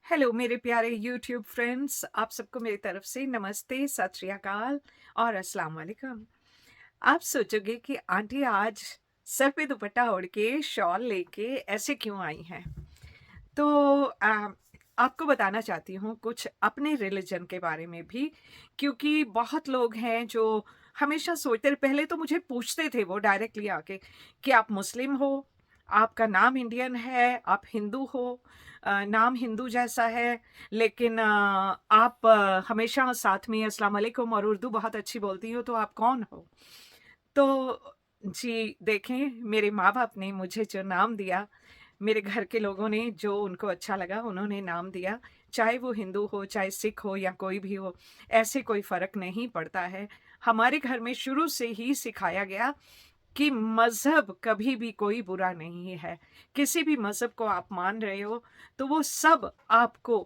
Hello मेरे प्यारे YouTube friends, आप सबको मेरी तरफ से नमस्ते, सत श्री अकाल और अस्सलाम वालेकुम। आप सोचोगे कि आंटी आज सर पे दुपट्टा ओढ़ के, शॉल लेके ऐसे क्यों आई हैं? तो आपको बताना चाहती हूँ कुछ अपने रिलीजन के बारे में भी, क्योंकि बहुत लोग हैं जो हमेशा सोचते रहे। पहले तो मुझे पूछते थे वो डायरेक्टली आके कि आप मुस्लिम हो, आपका नाम इंडियन है, आप हिंदू हो, नाम हिंदू जैसा है, लेकिन आप हमेशा साथ में अस्सलाम वालेकुम और उर्दू बहुत अच्छी बोलती हो, तो आप कौन हो? तो जी, देखें, मेरे माँ-बाप ने मुझे जो नाम दिया, मेरे घर के लोगों ने जो उनको अच्छा लगा उन्होंने नाम दिया। चाहे वो हिंदू हो, चाहे सिख हो या कोई भी हो, ऐसे कोई फ़र्क नहीं पड़ता है। हमारे घर में शुरू से ही सिखाया गया कि मज़हब कभी भी कोई बुरा नहीं है। किसी भी मज़हब को आप मान रहे हो, तो वो सब आपको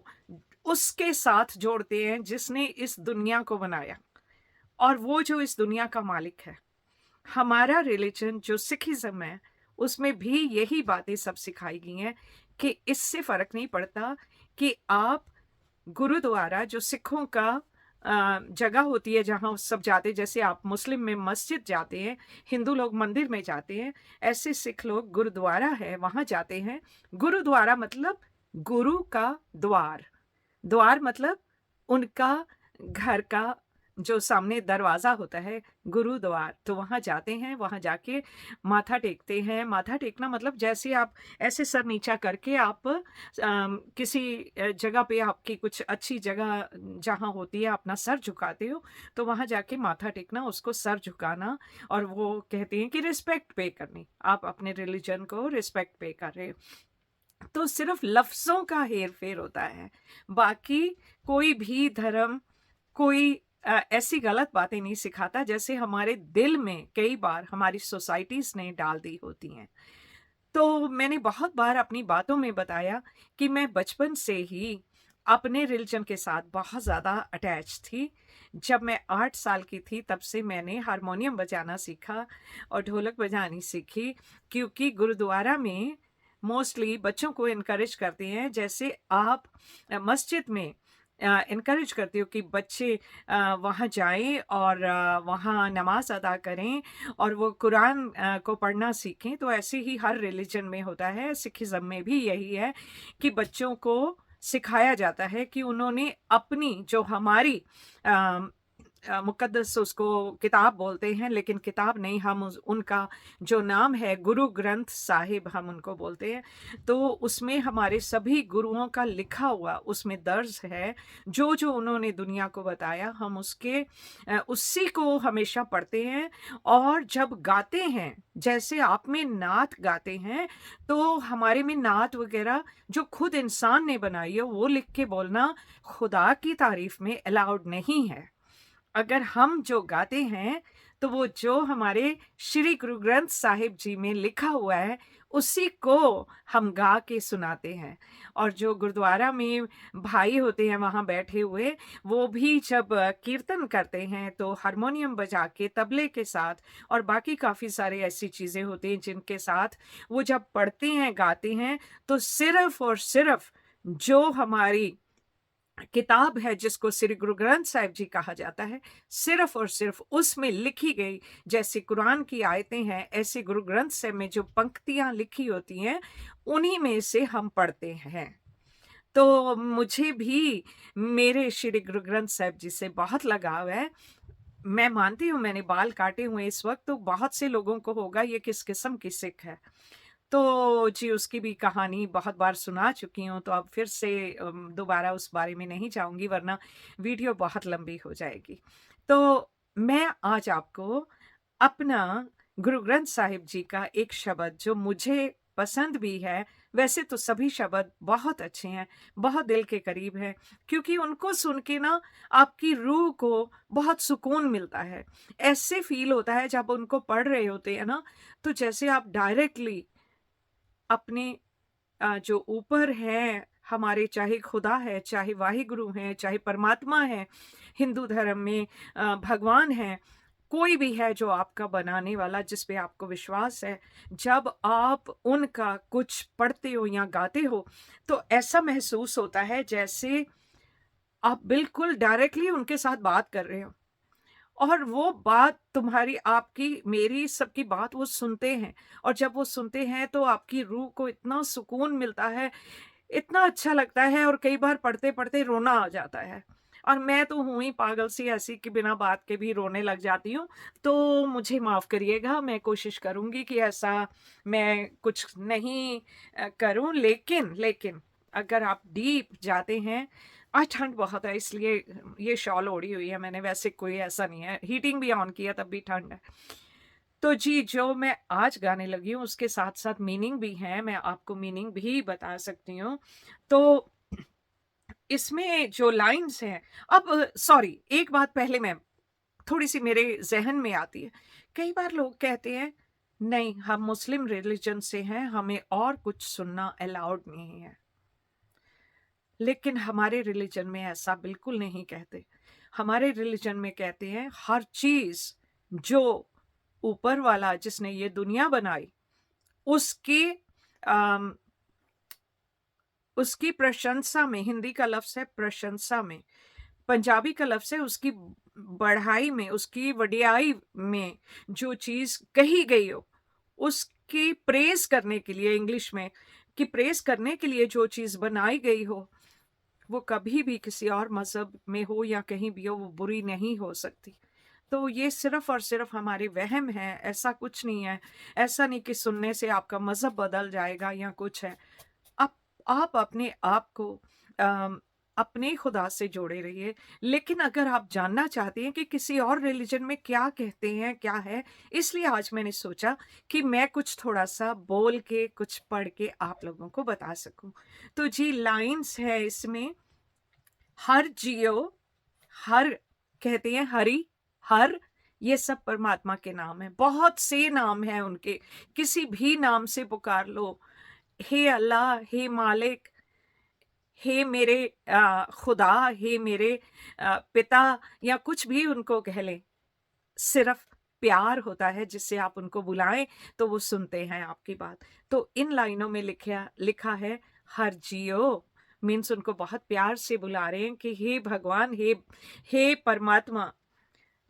उसके साथ जोड़ते हैं जिसने इस दुनिया को बनाया और वो जो इस दुनिया का मालिक है। हमारा रिलीजन जो सिखिज़्म है, उसमें भी यही बातें सब सिखाई गई हैं कि इससे फ़र्क नहीं पड़ता कि आप गुरुद्वारा जो सिखों का जगह होती है जहाँ सब जाते हैं, जैसे आप मुस्लिम में मस्जिद जाते हैं, हिंदू लोग मंदिर में जाते हैं, ऐसे सिख लोग गुरुद्वारा है वहाँ जाते हैं। गुरुद्वारा मतलब गुरु का द्वार। द्वार मतलब उनका घर का जो सामने दरवाज़ा होता है, गुरुद्वार, तो वहाँ जाते हैं, वहाँ जाके माथा टेकते हैं। माथा टेकना मतलब जैसे आप ऐसे सर नीचा करके आप किसी जगह पे आपकी कुछ अच्छी जगह जहाँ होती है, अपना सर झुकाते हो, तो वहाँ जाके माथा टेकना, उसको सर झुकाना और वो कहते हैं कि रिस्पेक्ट पे करनी। आप अपने रिलिजन को रिस्पेक्ट पे कर रहे हो। तो सिर्फ लफ्ज़ों का हेर-फेर होता है। बाकी कोई भी धर्म कोई ऐसी गलत बातें नहीं सिखाता जैसे हमारे दिल में कई बार हमारी सोसाइटीज़ ने डाल दी होती हैं। तो मैंने बहुत बार अपनी बातों में बताया कि मैं बचपन से ही अपने रिलीजन के साथ बहुत ज़्यादा अटैच थी। जब मैं 8 साल की थी तब से मैंने हारमोनियम बजाना सीखा और ढोलक बजानी सीखी, क्योंकि गुरुद्वारा में मोस्टली बच्चों को एनकरेज करते हैं, जैसे आप मस्जिद में एनकरेज करते हो कि बच्चे वहाँ जाएँ और वहाँ नमाज़ अदा करें और वो कुरान को पढ़ना सीखें। तो ऐसे ही हर रिलीजन में होता है, सिखिज़्म में भी यही है कि बच्चों को सिखाया जाता है कि उन्होंने अपनी जो हमारी अ मुक़द्दस उसको किताब बोलते हैं, लेकिन किताब नहीं, हम उनका जो नाम है गुरु ग्रंथ साहिब हम उनको बोलते हैं। तो उसमें हमारे सभी गुरुओं का लिखा हुआ उसमें दर्ज है, जो-जो उन्होंने दुनिया को बताया हम उसी को हमेशा पढ़ते हैं। और जब गाते हैं, जैसे आप में नात गाते हैं, तो हमारे में नात वग़ैरह जो खुद इंसान ने बनाई है, वो लिख के बोलना खुदा की तारीफ़ में अलाउड नहीं है। अगर हम जो गाते हैं, तो वो जो हमारे श्री गुरु ग्रंथ साहिब जी में लिखा हुआ है, उसी को हम गा के सुनाते हैं। और जो गुरुद्वारा में भाई होते हैं वहाँ बैठे हुए, वो भी जब कीर्तन करते हैं, तो हारमोनियम बजा के, तबले के साथ और बाकी काफ़ी सारे ऐसी चीज़ें होती हैं जिनके साथ वो जब पढ़ते हैं, गाते हैं, तो सिर्फ़ और सिर्फ़ जो हमारी किताब है जिसको श्री गुरु ग्रंथ साहिब जी कहा जाता है, सिर्फ़ और सिर्फ़ उसमें लिखी गई जैसे कुरान की आयतें हैं, ऐसे गुरु ग्रंथ साहिब में जो पंक्तियाँ लिखी होती हैं, उन्हीं में से हम पढ़ते हैं। तो मुझे भी मेरे श्री गुरु ग्रंथ साहिब जी से बहुत लगाव है। मैं मानती हूँ मैंने बाल काटे हुए इस वक़्त, तो बहुत से लोगों को होगा ये किस किस्म की सिख है। तो जी, उसकी भी कहानी बहुत बार सुना चुकी हूँ, तो अब फिर से दोबारा उस बारे में नहीं जाऊँगी, वरना वीडियो बहुत लंबी हो जाएगी। तो मैं आज आपको अपना गुरु ग्रंथ साहिब जी का एक शब्द जो मुझे पसंद भी है, वैसे तो सभी शब्द बहुत अच्छे हैं, बहुत दिल के करीब हैं, क्योंकि उनको सुन के ना आपकी रूह को बहुत सुकून मिलता है। ऐसे फ़ील होता है जब उनको पढ़ रहे होते हैं ना, तो जैसे आप डायरेक्टली अपने जो ऊपर हैं हमारे, चाहे खुदा है, चाहे वाहिगुरु हैं, चाहे परमात्मा है, हिंदू धर्म में भगवान हैं, कोई भी है जो आपका बनाने वाला, जिस पे आपको विश्वास है, जब आप उनका कुछ पढ़ते हो या गाते हो, तो ऐसा महसूस होता है जैसे आप बिल्कुल डायरेक्टली उनके साथ बात कर रहे हो। और वो बात तुम्हारी, आपकी, मेरी, सबकी बात वो सुनते हैं। और जब वो सुनते हैं तो आपकी रूह को इतना सुकून मिलता है, इतना अच्छा लगता है, और कई बार पढ़ते-पढ़ते रोना आ जाता है। और मैं तो हूँ ही पागल सी ऐसी कि बिना बात के भी रोने लग जाती हूँ। तो मुझे माफ़ करिएगा, मैं कोशिश करूँगी कि ऐसा मैं कुछ नहीं करूँ। लेकिन अगर आप डीप जाते हैं, आज ठंड बहुत है इसलिए ये शॉल ओढ़ी हुई है मैंने, वैसे कोई ऐसा नहीं है, हीटिंग भी ऑन किया तब भी ठंड है। तो जी, जो मैं आज गाने लगी हूँ उसके साथ-साथ मीनिंग भी है, मैं आपको मीनिंग भी बता सकती हूँ। तो इसमें जो लाइन्स हैं, अब सॉरी, एक बात पहले मैं थोड़ी-सी मेरे ज़हन में आती है। कई बार लोग कहते हैं, नहीं हम मुस्लिम रिलिजन से हैं, हमें और कुछ सुनना अलाउड नहीं है। लेकिन हमारे रिलिजन में ऐसा बिल्कुल नहीं कहते। हमारे रिलिजन में कहते हैं हर चीज़ जो ऊपर वाला जिसने ये दुनिया बनाई, उसकी अम, उसकी प्रशंसा में, हिंदी का लफ्ज़ है प्रशंसा में, पंजाबी का लफ्ज़ है उसकी बढ़ाई में, उसकी वडियाई में, जो चीज़ कही गई हो, उसकी प्रेज़ करने के लिए, इंग्लिश में, कि प्रेज़ करने के लिए जो चीज़ बनाई गई हो, वो कभी भी किसी और मज़हब में हो या कहीं भी हो, वो बुरी नहीं हो सकती। तो ये सिर्फ़ और सिर्फ़ हमारे वहम हैं, ऐसा कुछ नहीं है। ऐसा नहीं कि सुनने से आपका मज़हब बदल जाएगा या कुछ है। आप आप अपने आप को अम, अपने खुदा से जोड़े रहिए। लेकिन अगर आप जानना चाहते हैं कि किसी और रिलिजन में क्या कहते हैं, क्या है, इसलिए आज मैंने सोचा कि मैं कुछ थोड़ा-सा बोल के, कुछ पढ़ के आप लोगों को बता सकूँ। तो जी, लाइन्स है इसमें, हर जियो, हर कहते हैं हरि, हर, ये सब परमात्मा के नाम हैं। बहुत से नाम हैं उनके, किसी भी नाम से पुकार लो। हे अल्लाह, हे मालिक, हे मेरे खुदा, हे मेरे पिता, या कुछ भी उनको कह लें। सिर्फ प्यार होता है जिससे आप उनको बुलाएं तो वो सुनते हैं आपकी बात। तो इन लाइनों में लिखा लिखा है, हर जियो, मीन्स उनको बहुत प्यार से बुला रहे हैं कि हे भगवान, हे परमात्मा,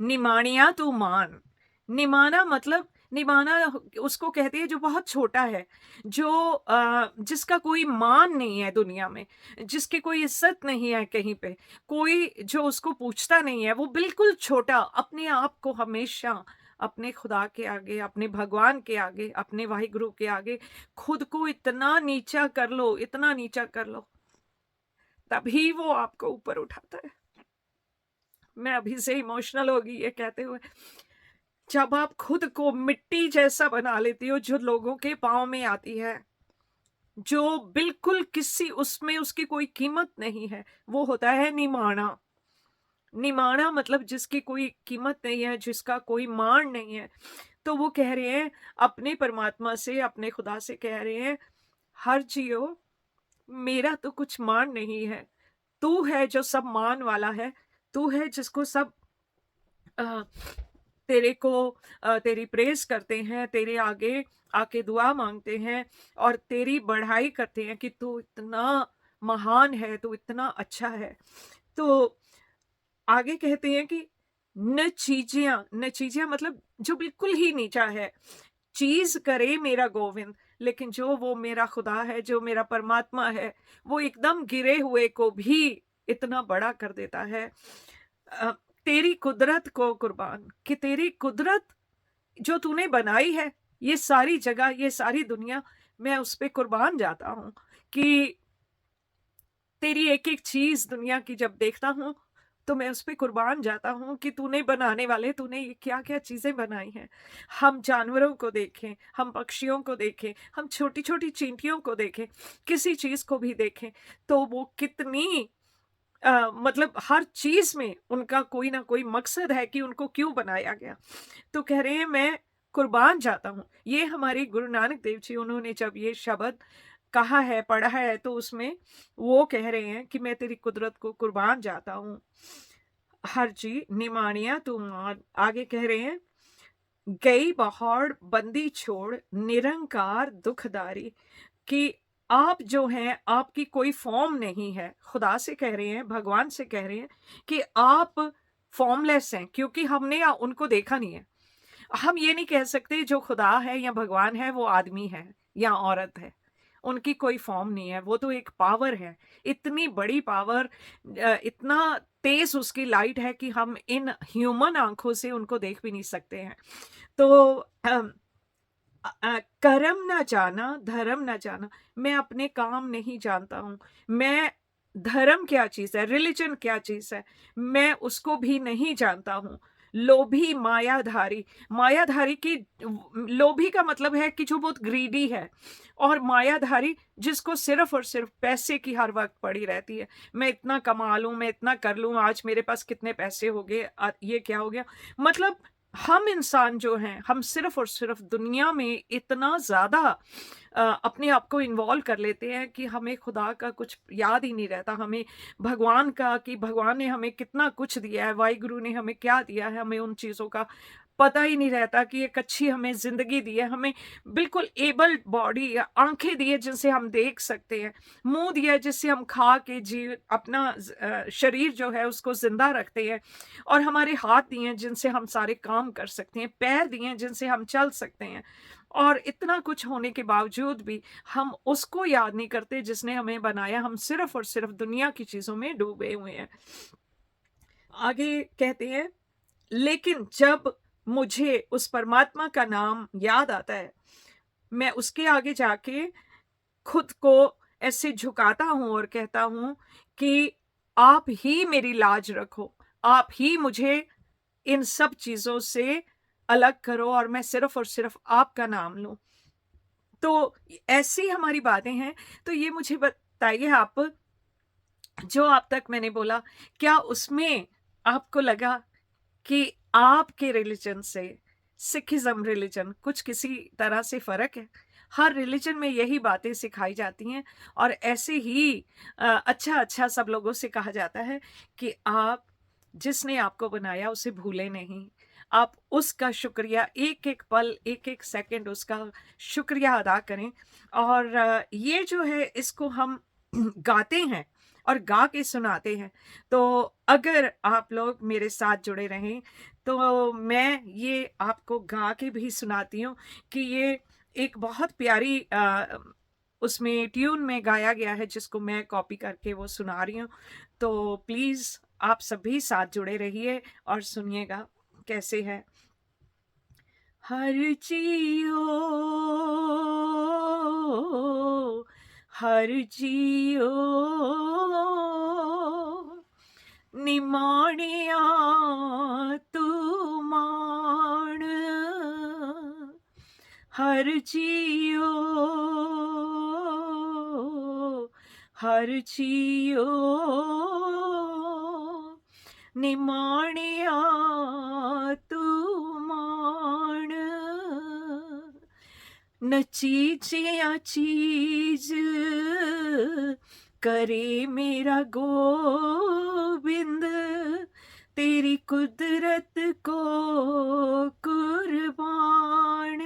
निमाणिया तू मान। निमाना मतलब, निमाना उसको कहते हैं जो बहुत छोटा है, जो जिसका कोई मान नहीं है दुनिया में, जिसकी कोई इज्जत नहीं है कहीं पे, कोई जो उसको पूछता नहीं है, वो बिल्कुल छोटा, अपने आप को हमेशा अपने खुदा के आगे, अपने भगवान के आगे, अपने वाहिगुरु के आगे खुद को इतना नीचा कर लो, इतना नीचा कर लो, तभी वो आपको ऊपर उठाता है। मैं अभी से इमोशनल हो गई ये कहते हुए। जब आप खुद को मिट्टी जैसा बना लेती हो जो लोगों के पाँव में आती है, जो बिल्कुल किसी उसमें उसकी कोई कीमत नहीं है, वो होता है निमाणा। निमाणा मतलब जिसकी कोई कीमत नहीं है, जिसका कोई मान नहीं है। तो वो कह रहे हैं अपने परमात्मा से, अपने खुदा से कह रहे हैं, हर जियो, मेरा तो कुछ मान नहीं है। तू है जो सब मान वाला है, तू है जिसको सब अ, तेरे को तेरी प्रेज़ करते हैं, तेरे आगे आके दुआ माँगते हैं और तेरी बढ़ाई करते हैं कि तू इतना महान है, तू इतना अच्छा है। तो आगे कहते हैं कि नचीजियाँ मतलब जो बिल्कुल ही नीचा है, चीज़ करे मेरा गोविंद, लेकिन जो वो मेरा खुदा है, जो मेरा परमात्मा है, वो एकदम गिरे हुए को भी इतना बड़ा कर देता है। अ, तेरी कुदरत को कुर्बान, कि तेरी कुदरत जो तूने बनाई है, ये सारी जगह, ये सारी दुनिया, मैं उस पे कुर्बान जाता हूँ कि तेरी एक-एक चीज़ दुनिया की जब देखता हूँ, तो मैं उस पे कुर्बान जाता हूँ कि तूने बनाने वाले, तूने ये क्या-क्या चीज़ें बनाई हैं। हम जानवरों को देखें, हम पक्षियों को देखें, हम छोटी-छोटी चींटियों को देखें, किसी चीज़ को भी देखें, तो वो कितनी मतलब हर चीज़ में उनका कोई ना कोई मकसद है कि उनको क्यों बनाया गया। तो कह रहे हैं मैं कुर्बान जाता हूँ। ये हमारे गुरु नानक देव जी, उन्होंने जब ये शब्द कहा है, पढ़ा है, तो उसमें वो कह रहे हैं कि मैं तेरी कुदरत को कुर्बान जाता हूँ। हर जी निमाणिया तुम आगे कह रहे हैं, गई बहाड़ बंदी छोड़ निरंकार दुखदारी, कि आप जो हैं आपकी कोई फॉर्म नहीं है। खुदा से कह रहे हैं, भगवान से कह रहे हैं कि आप फॉर्मलेस हैं, क्योंकि हमने उनको देखा नहीं है। हम ये नहीं कह सकते जो खुदा है या भगवान है वो आदमी है या औरत है। उनकी कोई फॉर्म नहीं है, वो तो एक पावर है। इतनी बड़ी पावर, इतना तेज उसकी लाइट है कि हम इन ह्यूमन आंखों से उनको देख भी नहीं सकते हैं। तो कर्म ना जाना धर्म ना जाना, मैं अपने काम नहीं जानता हूँ। मैं धर्म क्या चीज है, रिलीजन क्या चीज है, मैं उसको भी नहीं जानता हूँ। लोभी मायाधारी, मायाधारी की, लोभी का मतलब है कि जो बहुत ग्रीडी है, और मायाधारी जिसको सिर्फ और सिर्फ पैसे की हर वक्त पड़ी रहती है। मैं इतना कमा लूं, मैं इतना कर लूं, आज मेरे पास कितने पैसे हो गए, ये क्या हो गया। मतलब हम इंसान जो हैं, हम सिर्फ और सिर्फ दुनिया में इतना ज्यादा अपने आप को इन्वॉल्व कर लेते हैं कि हमें खुदा का कुछ याद ही नहीं रहता, हमें भगवान का, कि भगवान ने हमें कितना कुछ दिया है, वाहिगुरु ने हमें क्या दिया है, हमें उन चीज़ों का पता ही नहीं रहता कि एक अच्छी हमें ज़िंदगी दी है, हमें बिल्कुल एबल बॉडी या आंखें दी है जिनसे हम देख सकते हैं, मुंह दिया है जिससे हम खा के जी अपना शरीर जो है उसको जिंदा रखते हैं, और हमारे हाथ दिए हैं जिनसे हम सारे काम कर सकते हैं, पैर दिए हैं जिनसे हम चल सकते हैं। और इतना कुछ होने के बावजूद भी हम उसको याद नहीं करते जिसने हमें बनाया, हम सिर्फ और सिर्फ दुनिया की चीजों में डूबे हुए हैं। आगे कहते हैं, लेकिन जब मुझे उस परमात्मा का नाम याद आता है, मैं उसके आगे जाके खुद को ऐसे झुकाता हूं और कहता हूं कि आप ही मेरी लाज रखो, आप ही मुझे इन सब चीजों से अलग करो, और मैं सिर्फ और सिर्फ आपका नाम लूं। तो ऐसी हमारी बातें हैं। तो ये मुझे बताइए आप, जो आप तक मैंने बोला, क्या उसमें आपको लगा कि आपके रिलीजन से, सिखिज्म रिलीजन, कुछ किसी तरह से फर्क है? हर रिलीजन में यही बातें सिखाई जाती हैं, और ऐसे ही अच्छा अच्छा सब लोगों से कहा जाता है कि आप जिसने आपको बनाया उसे भूले नहीं, आप उसका शुक्रिया एक एक पल, एक एक सेकंड उसका शुक्रिया अदा करें। और ये जो है इसको हम गाते हैं और गा के सुनाते हैं। तो अगर आप लोग मेरे साथ जुड़े रहें तो मैं ये आपको गा के भी सुनाती हूँ कि ये एक बहुत प्यारी उसमें ट्यून में गाया गया है जिसको मैं कॉपी करके वो सुना रही हूँ। तो प्लीज आप सभी साथ जुड़े रहिए और सुनिएगा कैसे है। हर जियो, हर जियो, निमाणिया तू माण, हर जियो, हर जियो, निमाणिया तू माण, न चीजिया चीज करे मेरा गोविंद, तेरी कुदरत को कुर्बान,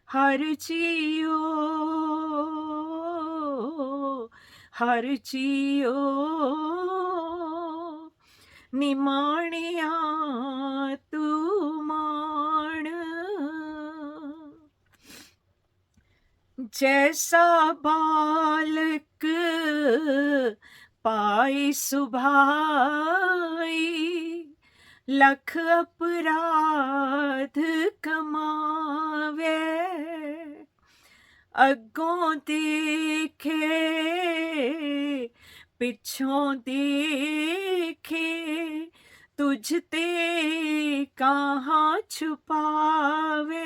हर जियो, हर जियो, निमाणिया तू माण, जैसा बालक पाई सुभाई, लख अपराध कमावे, अगों देखे पिछों देखे, तुझ ते कहाँ छुपावे,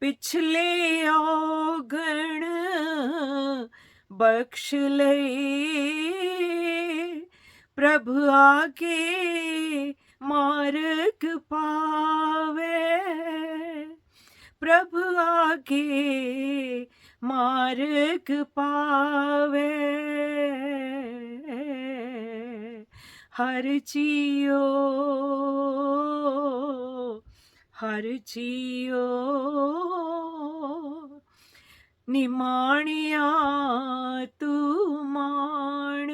पिछले औगण बख्श ले, प्रभु आगे मार्ग पावे, प्रभु आगे मार्ग पावे। हर जियो, हर जियो, निमाणिया तू माण।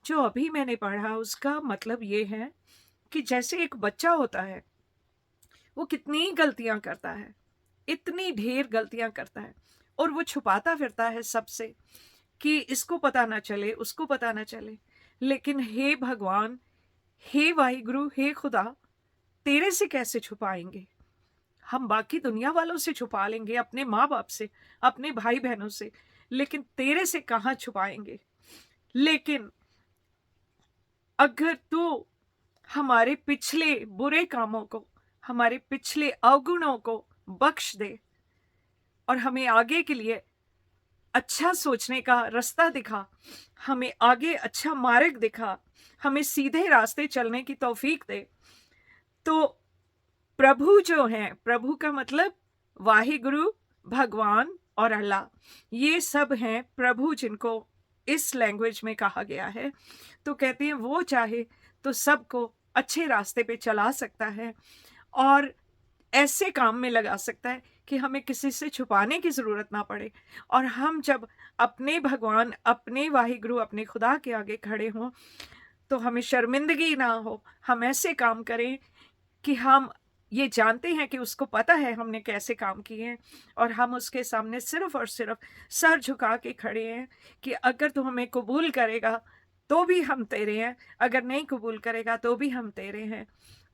जो अभी मैंने पढ़ा उसका मतलब ये है कि जैसे एक बच्चा होता है, वो कितनी गलतियां करता है, इतनी ढेर गलतियां करता है, और वो छुपाता फिरता है सबसे कि इसको पता ना चले, उसको पता ना चले। लेकिन हे भगवान, हे वाहिगुरु, हे खुदा, तेरे से कैसे छुपाएंगे? हम बाकी दुनिया वालों से छुपा लेंगे, अपने माँ बाप से, अपने भाई बहनों से, लेकिन तेरे से कहाँ छुपाएंगे? लेकिन अगर तू हमारे पिछले बुरे कामों को, हमारे पिछले अवगुणों को बख्श दे और हमें आगे के लिए अच्छा सोचने का रास्ता दिखा, हमें आगे अच्छा मार्ग दिखा, हमें सीधे रास्ते चलने की तौफीक दे, तो प्रभु जो हैं, प्रभु का मतलब वाहिगुरु, भगवान और अल्लाह, ये सब हैं प्रभु, जिनको इस लैंग्वेज में कहा गया है। तो कहते हैं वो चाहे तो सबको अच्छे रास्ते पे चला सकता है और ऐसे काम में लगा सकता है कि हमें किसी से छुपाने की जरूरत ना पड़े। और हम जब अपने भगवान, अपने वाहिगुरु, अपने खुदा के आगे खड़े हों तो हमें शर्मिंदगी ना हो। हम ऐसे काम करें कि हम ये जानते हैं कि उसको पता है हमने कैसे काम किए हैं, और हम उसके सामने सिर्फ और सिर्फ सर झुका के खड़े हैं कि अगर तू हमें कबूल करेगा तो भी हम तेरे हैं, अगर नहीं कबूल करेगा तो भी हम तेरे हैं।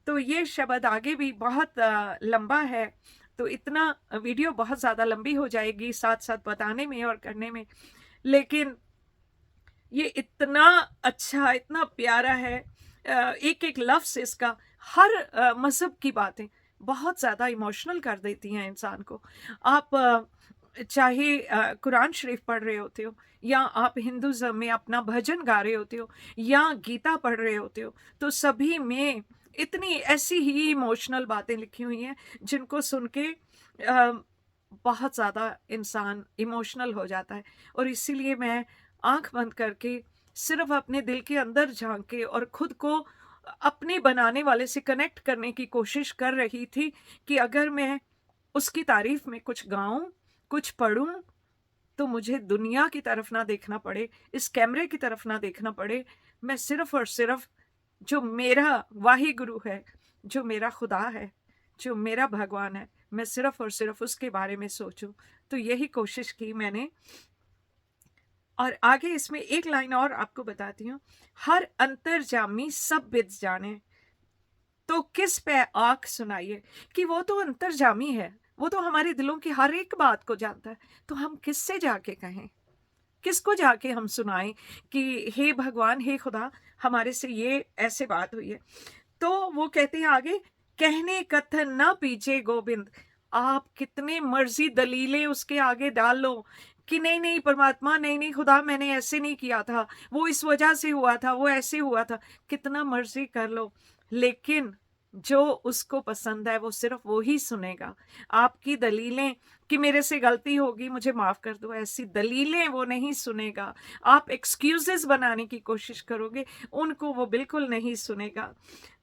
तो ये शब्द आगे भी बहुत लंबा है, तो इतना वीडियो बहुत ज़्यादा लंबी हो जाएगी साथ साथ बताने में और करने में, लेकिन ये इतना अच्छा, इतना प्यारा है। एक एक लफ्ज़ इसका, हर मज़हब की बातें बहुत ज़्यादा इमोशनल कर देती हैं इंसान को। आप चाहे कुरान शरीफ पढ़ रहे होते हो, या आप हिंदुज़्म में अपना भजन गा रहे होते हो, या गीता पढ़ रहे होते हो, तो सभी में इतनी ऐसी ही इमोशनल बातें लिखी हुई हैं जिनको सुन के बहुत ज़्यादा इंसान इमोशनल हो जाता है। और इसीलिए मैं आंख बंद करके सिर्फ अपने दिल के अंदर झांक के और खुद को अपने बनाने वाले से कनेक्ट करने की कोशिश कर रही थी कि अगर मैं उसकी तारीफ में कुछ गाऊं, कुछ पढ़ूं, तो मुझे दुनिया की तरफ ना देखना पड़े, इस कैमरे की तरफ ना देखना पड़े। मैं सिर्फ और सिर्फ जो मेरा वाहिगुरु है, जो मेरा खुदा है, जो मेरा भगवान है, मैं सिर्फ और सिर्फ उसके बारे में सोचूं। तो यही कोशिश की मैंने। और आगे इसमें एक लाइन और आपको बताती हूँ, हर अंतर्जामी सब विद जाने, तो किस पे आंख सुनाइए। कि वो तो अंतर्जामी है, वो तो हमारे दिलों की हर एक बात को जानता है, तो हम किससे जाके कहें, किसको जाके हम सुनाएं कि हे भगवान, हे खुदा, हमारे से ये ऐसे बात हुई है। तो वो कहते हैं आगे, कहने कथन ना पीछे गोविंद। आप कितने मर्जी दलीलें उसके आगे डाल लो कि नहीं नहीं परमात्मा, नहीं नहीं खुदा, मैंने ऐसे नहीं किया था, वो इस वजह से हुआ था, वो ऐसे हुआ था, कितना मर्जी कर लो, लेकिन जो उसको पसंद है वो सिर्फ वो ही सुनेगा। आपकी दलीलें कि मेरे से गलती होगी, मुझे माफ कर दो, ऐसी दलीलें वो नहीं सुनेगा। आप एक्सक्यूजेस बनाने की कोशिश करोगे, उनको वो बिल्कुल नहीं सुनेगा।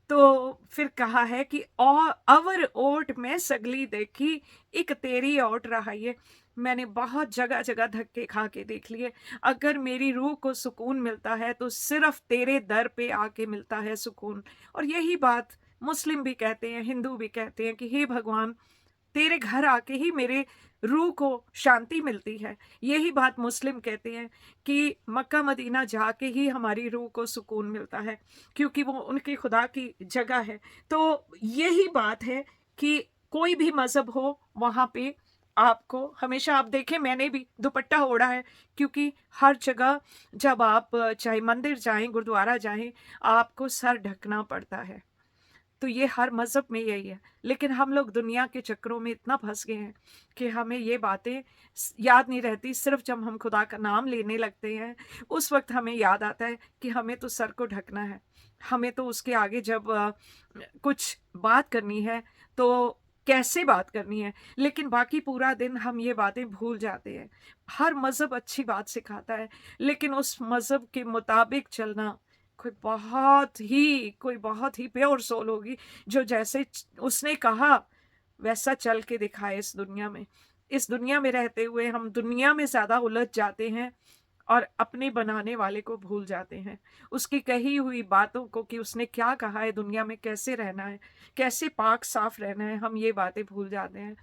तो फिर कहा है कि अवर ओट में सगली देखी, एक तेरी ओट रहा। ये मैंने बहुत जगह जगह धक्के खा के देख लिए। अगर मेरी रूह को सुकून मिलता है तो सिर्फ तेरे दर पे आके मिलता है सुकून। और यही बात मुस्लिम भी कहते हैं, हिंदू भी कहते हैं कि हे भगवान, तेरे घर आके ही मेरे रूह को शांति मिलती है। यही बात मुस्लिम कहते हैं कि मक्का मदीना जाके ही हमारी रूह को सुकून मिलता है, क्योंकि वो उनकी खुदा की जगह है। तो यही बात है कि कोई भी मजहब हो, वहाँ पे आपको हमेशा, आप देखें मैंने भी दुपट्टा ओढ़ा है, क्योंकि हर जगह जब आप चाहे मंदिर जाएं, गुरुद्वारा जाएं, आपको सर ढकना पड़ता है। तो ये हर मज़हब में यही है। लेकिन हम लोग दुनिया के चक्करों में इतना फंस गए हैं कि हमें ये बातें याद नहीं रहती। सिर्फ जब हम खुदा का नाम लेने लगते हैं, उस वक्त हमें याद आता है कि हमें तो सर को ढकना है। हमें तो उसके आगे जब कुछ बात करनी है, तो कैसे बात करनी है, लेकिन बाकी पूरा दिन हम ये बातें भूल जाते हैं। हर मज़हब अच्छी बात सिखाता है, लेकिन उस मज़हब के मुताबिक चलना कोई बहुत ही प्योर सोल होगी, जो जैसे उसने कहा वैसा चल के दिखाए इस दुनिया में। इस दुनिया में रहते हुए हम दुनिया में ज़्यादा उलझ जाते हैं और अपने बनाने वाले को भूल जाते हैं। उसकी कही हुई बातों को, कि उसने क्या कहा है, दुनिया में कैसे रहना है, कैसे पाक साफ रहना है, हम ये बातें भूल जाते हैं।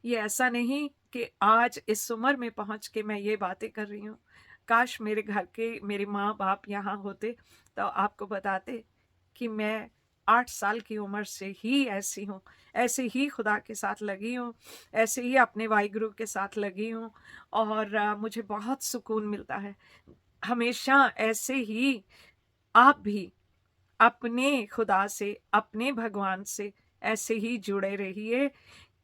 ये ऐसा नहीं कि आज इस उम्र में पहुंच के मैं ये बातें कर रही हूँ। काश मेरे घर के मेरे माँ बाप यहाँ होते तो आपको बताते कि मैं 8 साल की उम्र से ही ऐसी हूँ, ऐसे ही खुदा के साथ लगी हूँ, ऐसे ही अपने वाहिगुरु के साथ लगी हूँ, और मुझे बहुत सुकून मिलता है। हमेशा ऐसे ही आप भी अपने खुदा से, अपने भगवान से ऐसे ही जुड़े रहिए,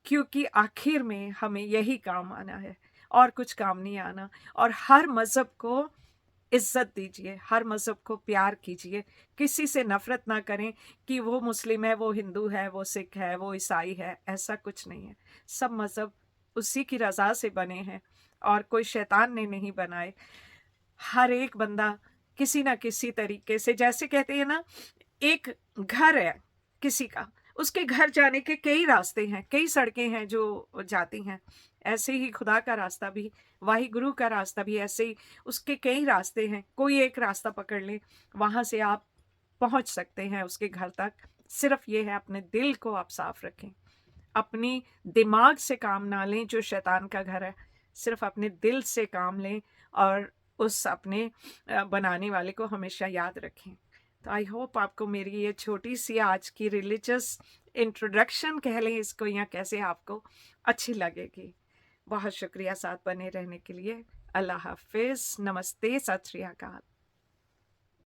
क्योंकि आखिर में हमें यही काम आना है, और कुछ काम नहीं आना। और हर मज़हब को इज़्ज़त दीजिए, हर मज़हब को प्यार कीजिए, किसी से नफ़रत ना करें कि वो मुस्लिम है, वो हिंदू है, वो सिख है, वो ईसाई है, ऐसा कुछ नहीं है। सब मज़हब उसी की रज़ा से बने हैं, और कोई शैतान ने नहीं बनाए। हर एक बंदा किसी ना किसी तरीके से, जैसे कहते हैं ना, एक घर है किसी का, उसके घर जाने के कई रास्ते हैं, कई सड़कें हैं जो जाती हैं। ऐसे ही खुदा का रास्ता भी, वाहिगुरु का रास्ता भी ऐसे ही, उसके कई रास्ते हैं। कोई एक रास्ता पकड़ ले, वहाँ से आप पहुँच सकते हैं उसके घर तक। सिर्फ ये है, अपने दिल को आप साफ रखें, अपनी दिमाग से काम ना लें जो शैतान का घर है, सिर्फ अपने दिल से काम लें, और उस अपने बनाने वाले को हमेशा याद रखें। तो आई होप आपको मेरी ये छोटी सी आज की रिलीजियस इंट्रोडक्शन कह लें इसको, या कैसे, आपको अच्छी लगेगी। बहुत शुक्रिया साथ बने रहने के लिए। अल्लाह हाफिज़, नमस्ते, सत श्री अकाल।